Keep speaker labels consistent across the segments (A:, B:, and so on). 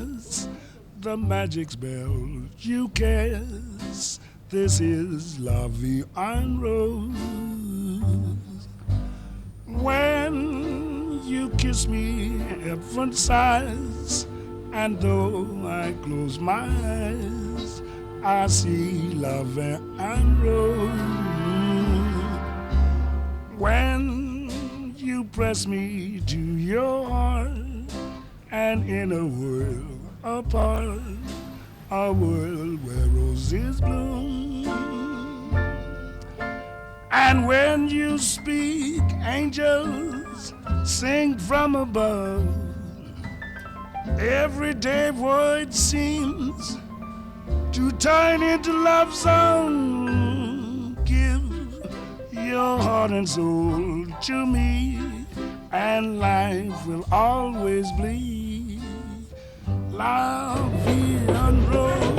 A: press the magic spell you cast. This is La Vie en Rose. When you kiss me, heaven sighs, and though I close my eyes, I see La Vie en Rose. When you press me to your heart, and in a world apart, a world where roses bloom. And when you speak, angels sing from above. Everyday void seems to turn into love song. Give your heart and soul to me, and life will always be La Vie en Rose.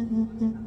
B: Mm-hmm.